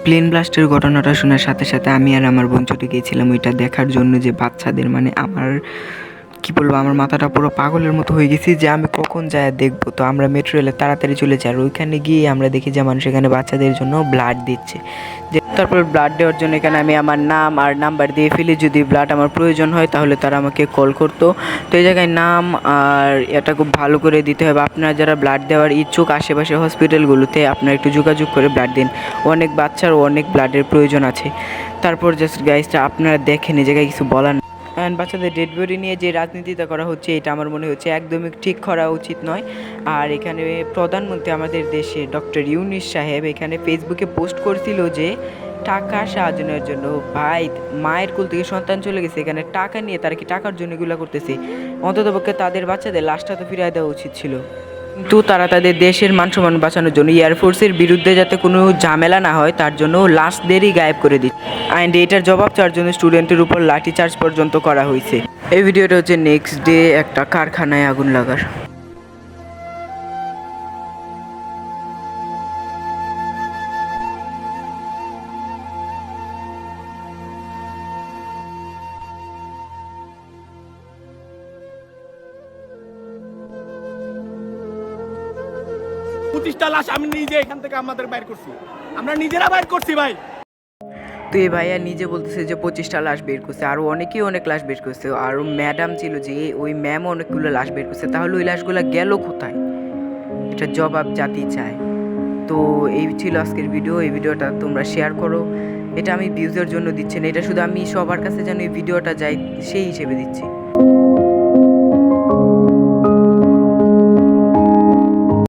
Plane ব্লাস্টের ঘটনাটা শোনার সাথে সাথে আমি আর আমার বোন ছুটে গিয়েছিলাম ওইটা দেখার জন্য, যে বাচ্চাদের মানে আমার কী বলবো, আমার মাথাটা পুরো পাগলের মতো হয়ে গেছি যে আমি কখন যায় দেখবো। তো আমরা মেট্রো রেলে তাড়াতাড়ি চলে যাই, আর ওইখানে গিয়ে আমরা দেখি যে মানুষ এখানে বাচ্চাদের জন্য ব্লাড দিচ্ছে। যে তারপর ব্লাড দেওয়ার জন্য এখানে আমি আমার নাম আর নাম্বার দিয়ে ফেলি, যদি ব্লাড আমার প্রয়োজন হয় তাহলে তারা আমাকে কল করতো। তো এই জায়গায় নাম আর এটা খুব ভালো করে দিতে হবে। আপনারা যারা ব্লাড দেওয়ার ইচ্ছুক আশেপাশে হসপিটালগুলোতে আপনারা একটু যোগাযোগ করে ব্লাড দিন, অনেক বাচ্চার অনেক ব্লাডের প্রয়োজন আছে। তারপর জাস্ট গাইসটা আপনারা দেখেন, এই জায়গায় কিছু বলার। অ্যান্ড বাচ্চাদের ডেড বডি নিয়ে যে রাজনীতিটা করা হচ্ছে এটা আমার মনে হচ্ছে একদমই ঠিক করা উচিত নয়। আর এখানে প্রধানমন্ত্রী আমাদের দেশে ডক্টর ইউনূস সাহেব এখানে ফেসবুকে পোস্ট করছিল যে টাকা সাহায্যের জন্য। ভাই, মায়ের কোল থেকে সন্তান চলে গেছে, এখানে টাকা নিয়ে তারা কি টাকার জন্য এগুলো করতেছে? অন্ততপক্ষে তাদের বাচ্চাদের লাশটা তো ফিরিয়ে দেওয়া উচিত ছিল। কিন্তু তারা তাদের দেশের মান সম্মান বাঁচানোর জন্য এয়ারফোর্সের বিরুদ্ধে যাতে কোনো ঝামেলা না হয় তার জন্য লাশদেরই গায়েব করে দিচ্ছে। অ্যান্ড এটার জবাব চাওয়ার জন্য স্টুডেন্টের উপর লাঠিচার্জ পর্যন্ত করা হয়েছে। এই ভিডিওটা হচ্ছে নেক্সট ডে একটা কারখানায় আগুন লাগার। প্রতিটা লাশ আমি নিজে এখান থেকে আমাদের বাইর করছি, আমরা নিজেরা বাইর করছি ভাই। তো এই ভাইয়া নিজে বলতেছে যে 25টা লাশ বের করছে, আরও অনেকেই অনেক লাশ বের করছে, আরও ম্যাডাম ছিল যে ওই ম্যামও অনেকগুলো লাশ বের করছে। তাহলে ওই লাশগুলো গেল কোথায়? এটা জবাব জাতি চায়। তো এই ছিল আজকের ভিডিও। এই ভিডিওটা তোমরা শেয়ার করো। এটা আমি ভিউজের জন্য দিচ্ছি না, এটা শুধু আমি সবার কাছে যেন এই ভিডিওটা যাই সেই হিসেবে দিচ্ছি।